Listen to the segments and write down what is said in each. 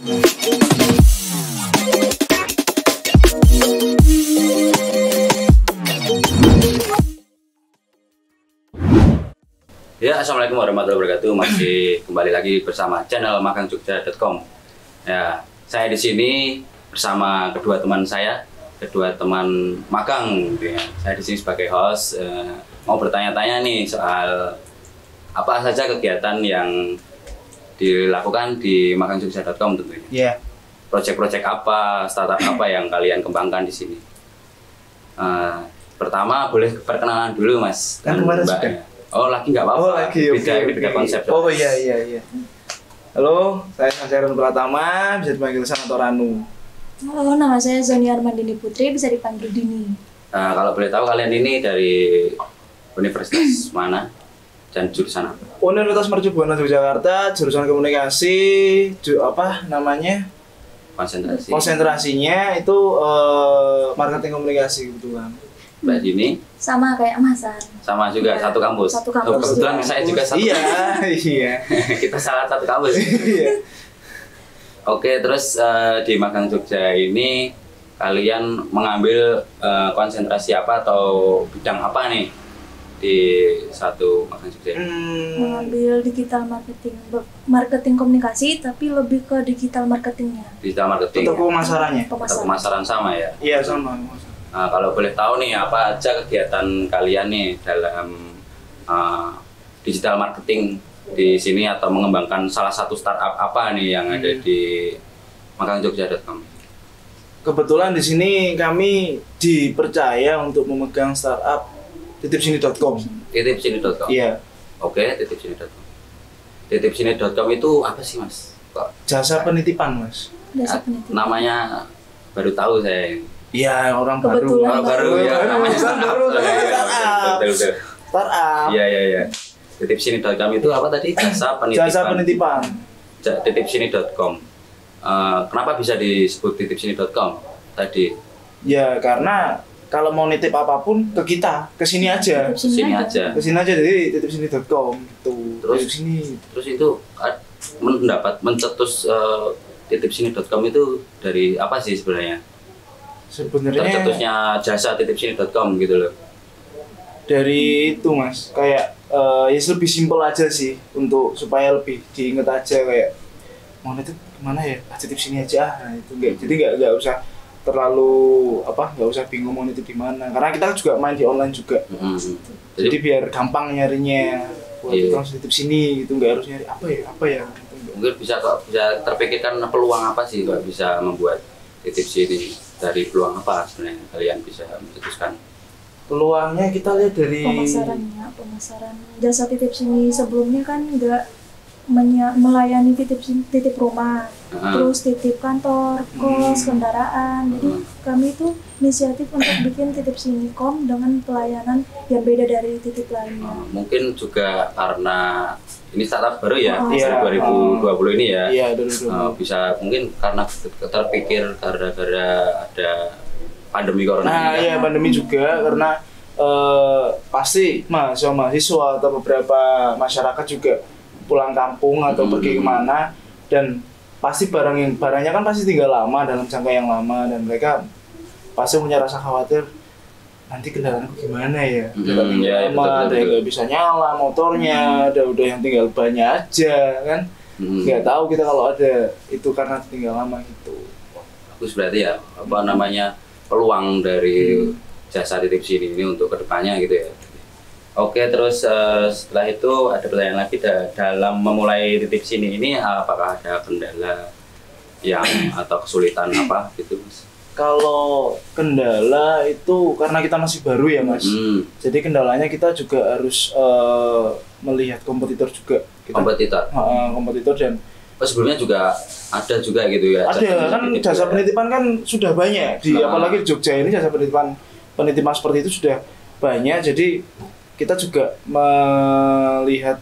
Ya, assalamualaikum warahmatullahi wabarakatuh. Masih kembali lagi bersama channel magangjogja.com. Ya, saya di sini bersama kedua teman saya, kedua teman magang. Ya. Saya di sini sebagai host. Mau bertanya-tanya nih soal apa saja kegiatan yang dilakukan di magangjogja.com tentunya. Iya. Proyek-proyek apa, startup apa yang kalian kembangkan di sini? Pertama boleh perkenalan dulu, Mas. Kan kemarin sudah. Oh, lagi nggak apa-apa. Oh, lagi. Beda konsep. Oh iya. Halo, saya Sanseran Pratama, bisa dipanggil San atau Ranu. Halo, nama saya Zoni Armandini Putri, bisa dipanggil Dini. Nah, kalau boleh tahu kalian ini dari universitas mana dan jurusan apa? Universitas Mercu Buana Yogyakarta, jurusan komunikasi, Konsentrasi. Konsentrasinya itu marketing komunikasi kebetulan. Mbak Dini? Sama kayak Masan. Sama juga, Ya, satu kampus. satu kampus. Oh, kebetulan Juga. saya juga satu. Iya. Kita salah satu kampus. Iya. Oke, terus di Magang Jogja ini kalian mengambil konsentrasi apa atau bidang apa nih di satu Magang Jogja? Mengambil digital marketing komunikasi, tapi lebih ke digital marketingnya. Digital marketing. Untuk pemasarannya. Pemasaran sama ya? Iya, sama. Nah, kalau boleh tahu nih apa aja kegiatan kalian nih dalam digital marketing di sini atau mengembangkan salah satu startup apa nih yang ada di magangjogja.com? Kebetulan di sini kami dipercaya untuk memegang startup titipsini.com. Titipsini.com. Iya. Oke, titipsini.com. Titipsini.com itu apa sih, Mas? Kok Jasa penitipan, Mas. Jasa penitipan. namanya baru tahu saya. Iya, orang Kebetulan baru ya, namanya baru. Betul. Startup. Iya. Titipsini.com itu apa tadi? Jasa penitipan. Titipsini.com. Kenapa bisa disebut titipsini.com tadi? Ya, karena kalau mau nitip apapun ke kita, ke sini aja. Ke Sini aja. Ke sini aja, jadi titipsini.com gitu. Terus itu mencetus titipsini.com itu dari apa sih sebenarnya? Sebenarnya Tercetusnya jasa titipsini.com gitu loh. dari itu, Mas, kayak ya lebih simpel aja sih, untuk supaya lebih diinget aja, kayak mau nitip kemana ya, titip sini aja. Nah, itu jadi nggak usah terlalu nggak usah bingung mau nitip di mana, karena kita juga main di online juga. Jadi biar gampang nyarinya, buat kita langsung titip sini gitu, nggak harus nyari apa ya gitu. Mungkin bisa terpikirkan peluang apa sih kok bisa membuat titip sini, dari peluang apa sebenarnya kalian bisa mencetuskan? Peluangnya kita lihat dari pemasaran jasa titip sini sebelumnya kan nggak melayani titip rumah, terus titip kantor, kos, kendaraan. Jadi kami itu inisiatif untuk bikin titip sini.com dengan pelayanan yang beda dari titip lainnya. Mungkin juga karena ini startup baru ya, 2020 ini ya. Iya, 2020. Bisa mungkin karena terpikir gara-gara ada pandemi corona. Nah, iya, pandemi juga, karena pasti mahasiswa atau beberapa masyarakat juga pulang kampung atau pergi kemana, dan pasti barangnya kan pasti tinggal lama dalam jangka yang lama, dan mereka pasti punya rasa khawatir nanti kendaraanku gimana ya, ada yang nggak bisa nyala motornya, ada udah yang tinggal bannya aja kan, nggak tahu kita kalau ada itu karena tinggal lama gitu. Bagus berarti ya, peluang dari jasa titip sini ini untuk kedepannya gitu ya. Oke, terus setelah itu ada pertanyaan lagi, dalam memulai titip sini ini apakah ada kendala atau kesulitan apa gitu, Mas? Kalau kendala itu karena kita masih baru ya, Mas. Jadi kendalanya kita juga harus melihat kompetitor juga. Kompetitor dan sebelumnya juga ada juga gitu ya. Ada kan, jasa penitipan kan sudah banyak apalagi di Jogja ini jasa penitipan seperti itu sudah banyak. Jadi kita juga melihat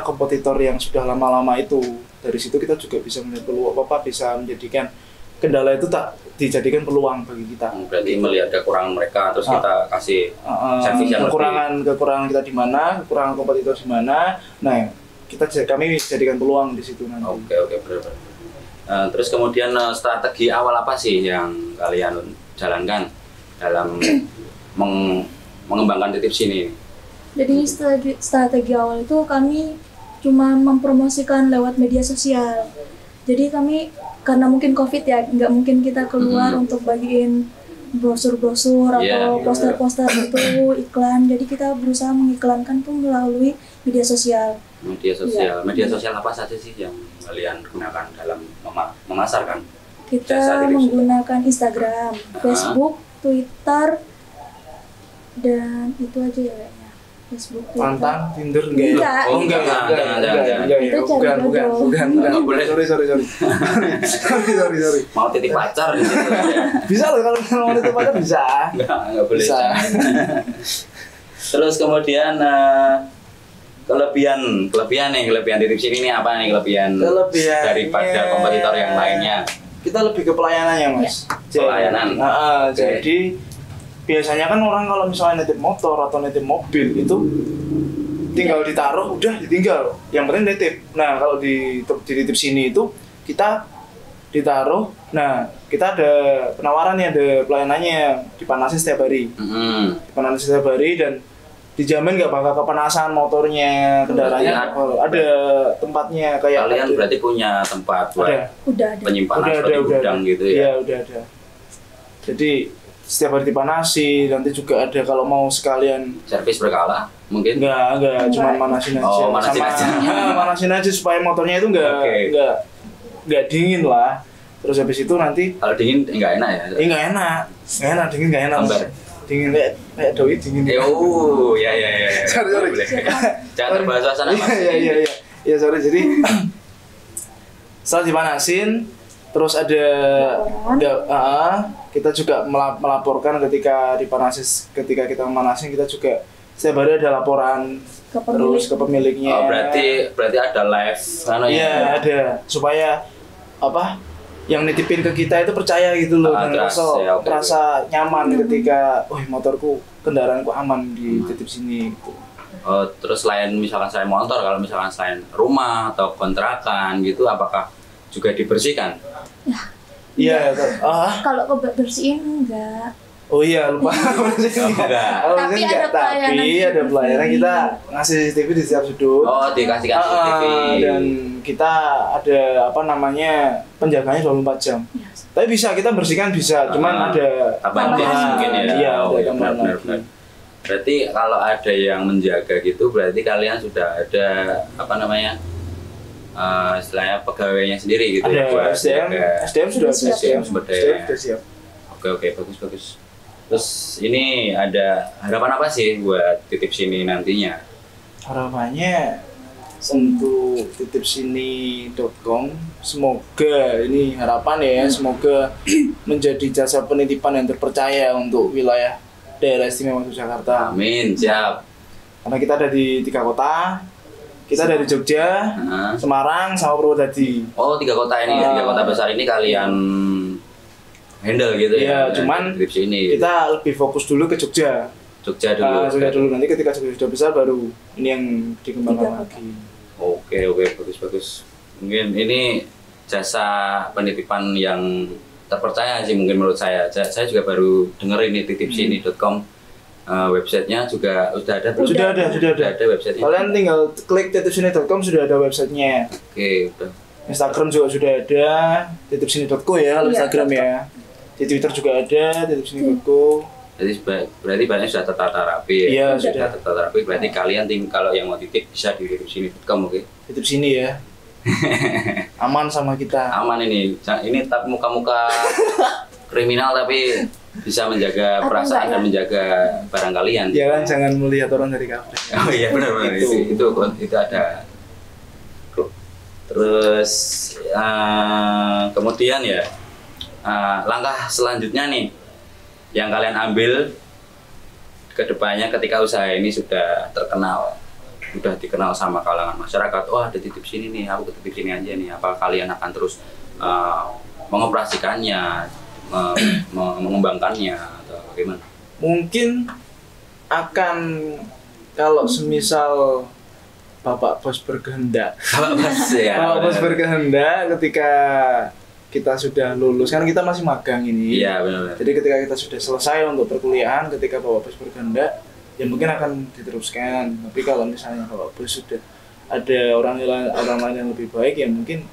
kompetitor yang sudah lama-lama itu. Dari situ kita juga bisa melihat peluang bisa menjadikan kendala itu tak dijadikan peluang bagi kita. Berarti melihat kekurangan mereka terus kita kasih servis yang kekurangan kita di mana, kekurangan kompetitor di mana. Nah, kami jadikan peluang di situ nanti. Oke, benar. Terus kemudian strategi awal apa sih yang kalian jalankan dalam mengembangkan titip sini? Jadi strategi awal itu kami cuma mempromosikan lewat media sosial. Jadi kami karena mungkin COVID ya, nggak mungkin kita keluar untuk bagiin brosur-brosur atau poster-poster itu iklan. Jadi kita berusaha mengiklankan tuh melalui media sosial. Media sosial apa saja sih yang kalian gunakan dalam memasarkan? Kita menggunakan Instagram, Facebook, Twitter, dan itu aja ya kayaknya. Facebook, Twitter. Mantan, Tinder enggak? Oh enggak. Itu cari bukan. Boleh. Sorry. Mau titip pacar gitu ya. Bisa loh kalau mau titip pacar bisa. Enggak boleh. Bisa. Terus kemudian kelebihan titip sini ini apa nih kelebihan daripada kompetitor yang lainnya? Kita lebih ke pelayanannya mas. Pelayanan. Jadi biasanya kan orang kalau misalnya nitip motor atau nitip mobil itu tinggal ditaruh udah ditinggal. Yang penting nitip. Nah kalau di titip sini itu kita ditaruh. Nah kita ada penawarannya, ada pelayanannya, dipanasin setiap hari. Dipanasin setiap hari dan dijamin nggak bakal kepanasan motornya, kendaraannya. Ada tempatnya kayak. Kalian berarti punya tempat buat penyimpanan seperti gudang gitu ya? Iya udah ada. Jadi setiap hari dipanasi, nanti juga ada kalau mau sekalian servis berkala mungkin? Enggak, cuma manasin aja. Oh, manasin aja. Manasin aja supaya motornya itu enggak dingin lah. Terus habis itu nanti kalau dingin enggak enak ya? Enggak enak, dingin enggak enak. Dingin kayak doi dingin. Ya. Sorry. Jangan terbahas suasana mas. Iya sorry. Jadi setelah dipanasin, terus ada kita juga melaporkan ketika kita memanasin, kita juga setiap hari ada laporan terus ke pemiliknya. Oh, berarti ada live Iya, ada supaya yang nitipin ke kita itu percaya gitu loh, dan merasa nyaman ketika motorku, kendaraanku aman di titip sini gitu. Oh, terus misalkan selain motor, kalau misalkan selain rumah atau kontrakan gitu, apakah juga dibersihkan? Iya. Kalau bersihin enggak. Oh iya, lupa. Tapi ada pelayanan, kita ngasih CCTV di setiap sudut. Oh, dikasih CCTV. Dan kita ada penjagaannya 24 jam. Tapi bisa kita bersihkan bisa, cuman ada tambahan mungkin ya. Iya, ada tambahan. Berarti kalau ada yang menjaga gitu, berarti kalian sudah ada istilahnya pegawainya sendiri gitu. Ada SDM sudah siap. Oke, bagus. Terus ini ada harapan apa sih buat titip sini nantinya? Harapannya untuk titipsini.com, semoga ini harapan ya, semoga menjadi jasa penitipan yang terpercaya untuk wilayah daerah istimewa Yogyakarta. Amin, siap. Karena kita ada di 3 kota. Kita dari Jogja, Semarang, sama Purwodadi. Oh, 3 kota ini, 3 kota besar ini kalian handle gitu ya? Iya, cuman kita lebih fokus dulu ke Jogja. Jogja dulu. Nanti ketika Jogja sudah besar baru ini yang dikembangkan lagi. Oke, bagus. Mungkin ini jasa penitipan yang terpercaya sih mungkin menurut saya. Saya juga baru denger ini titipsini.com. Websitenya juga sudah ada. Sudah ada websitenya. Kalian tinggal klik titipsini.com, sudah ada websitenya. Oke, udah. Instagram juga sudah ada, titipsini.co ya, kalau Instagram ya. Di Twitter juga ada, titipsini.co. Jadi berarti banyak sudah tertata rapi ya? Iya, sudah tertata rapi. Berarti kalian kalau yang mau titip bisa di titipsini.com, oke? Titip sini ya. Aman sama kita. Aman ini tapi muka-muka kriminal tapi bisa menjaga perasaan dan menjaga barang kalian. Jangan melihat orang dari kafe. Oh iya benar. Itu ada. Terus kemudian ya langkah selanjutnya nih yang kalian ambil ke depannya ketika usaha ini sudah dikenal sama kalangan masyarakat. Oh, ada titip sini nih, aku ke titip sini aja nih. Apa kalian akan terus mengoperasikannya, mengembangkannya atau bagaimana? Mungkin akan kalau semisal Bapak Bos berkehendak. Bapak Bos ya. Bapak Bos benar. berkehendak ketika kita sudah lulus, kan kita masih magang ini. Iya benar. Jadi ketika kita sudah selesai untuk perkuliahan, ketika Bapak Bos berkehendak, ya mungkin akan diteruskan. Tapi kalau misalnya Bapak Bos sudah ada orang lain yang lebih baik, ya mungkin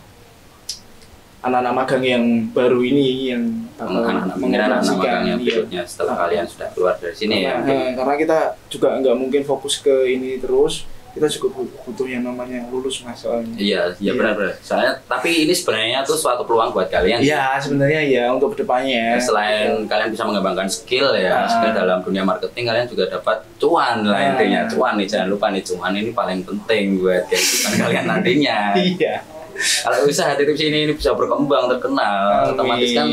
anak-anak magang yang baru ini yang Anak-anak magang yang berikutnya setelah kalian sudah keluar dari sini ya. Karena kita juga nggak mungkin fokus ke ini terus, kita juga butuh yang namanya lulus Mas soalnya. Iya benar-benar. Soalnya tapi ini sebenarnya tuh suatu peluang buat kalian. Iya sebenarnya ya untuk kedepannya. Selain kalian bisa mengembangkan skill ya, skill dalam dunia marketing, kalian juga dapat cuan lah intinya. Cuan nih, jangan lupa nih, cuan ini paling penting buat kehidupan kalian nantinya. Iya. Kalau usaha titip sini ini bisa berkembang, terkenal, otomatis kan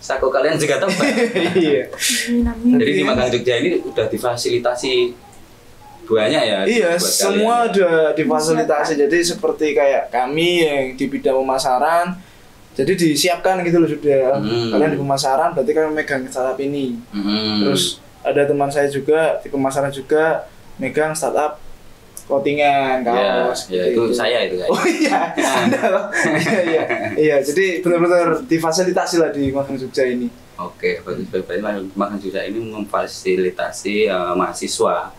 saku kalian juga tebal. Iya. Jadi di Magang Jogja ini udah difasilitasi banyak ya. Iya, buat semua kalian. udah difasilitasi. Jadi seperti kayak kami yang di bidang pemasaran, jadi disiapkan gitu loh sudah. Kalian di pemasaran, berarti kalian megang startup ini. Terus ada teman saya juga di pemasaran juga megang startup clothingan, kaos. Ya, itu saya itu kayak. Oh iya, Anda loh. Iya. Jadi benar-benar difasilitasi lah di Magang Jogja ini. Oke, berarti Magang Jogja ini memfasilitasi mahasiswa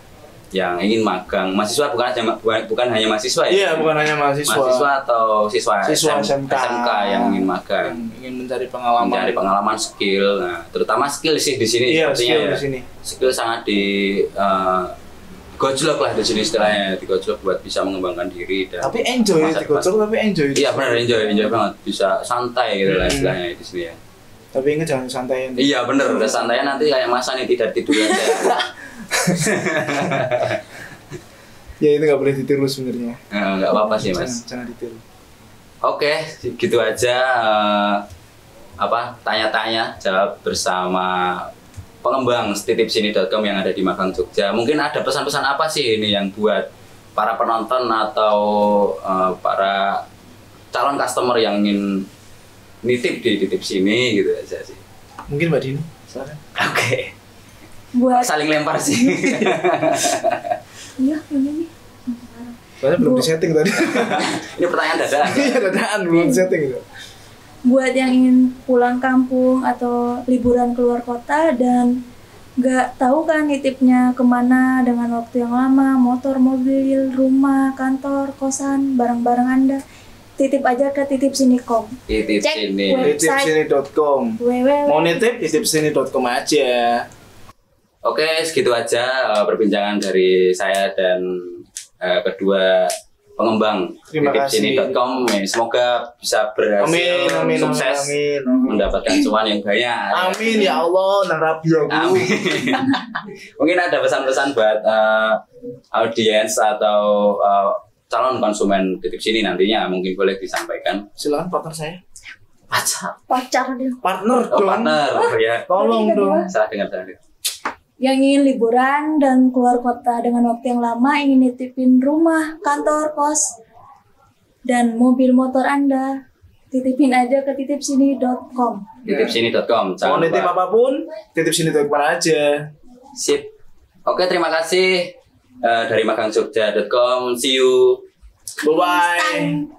yang ingin magang. Mahasiswa bukan hanya mahasiswa ya. Iya, bukan hanya mahasiswa. Mahasiswa atau siswa SMK yang ingin magang. Ingin mencari pengalaman. Mencari pengalaman, skill. Nah, terutama skill sih di sini Iya, sepertinya skill ya. di sini. Skill sangat gojlok lah di sini istilahnya, digojlok buat bisa mengembangkan diri dan Tapi enjoy, digocok tapi enjoy. Iya benar, enjoy banget, bisa santai gitu lah istilahnya di sini ya. Tapi ingat jangan santai. Iya bener, udah santai nanti kayak masa nih tidak tidur aja. Ya itu nggak boleh ditiru sebenarnya. Nggak apa-apa sih mas. Jangan ditiru. Oke, gitu aja tanya-tanya jawab bersama pengembang titipsini.com yang ada di Magang Jogja. Mungkin ada pesan-pesan apa sih ini yang buat para penonton atau para calon customer yang ingin nitip di titip sini gitu aja sih. Mungkin Mbak Dini, silakan. Oke. Buat Saling lempar sih. iya ini. Soalnya belum disetting tadi. Ini pertanyaan dadakan. Iya dadakan belum disetting gitu. Buat yang ingin pulang kampung atau liburan keluar kota dan nggak tahu kan nitipnya kemana dengan waktu yang lama, motor, mobil, rumah, kantor, kosan, barang-barang Anda, titip aja ke titipsini.com. Titip Cek sini. website Titipsini.com. Mau nitip titipsini.com aja. Oke, segitu aja perbincangan dari saya dan kedua pengembang Terima kasih. titipsini.com. Semoga bisa berhasil sukses mendapatkan cuan yang banyak. Amin ya Allah, nang rabi aku. Amin. Mungkin ada pesan-pesan buat audiens atau calon konsumen titip sini nantinya mungkin boleh disampaikan. Silakan partner saya. Pacar dia. Partner dong. Partner ya. Tolong dong. Salah dengar. Yang ingin liburan dan keluar kota dengan waktu yang lama, ingin nitipin rumah, kantor, kos, dan mobil motor Anda, titipin aja ke titipsini.com. Titipsini.com. Mau nitip apapun, titipsini.com aja. Sip. Oke, terima kasih dari magangjogja.com. See you. Bye-bye.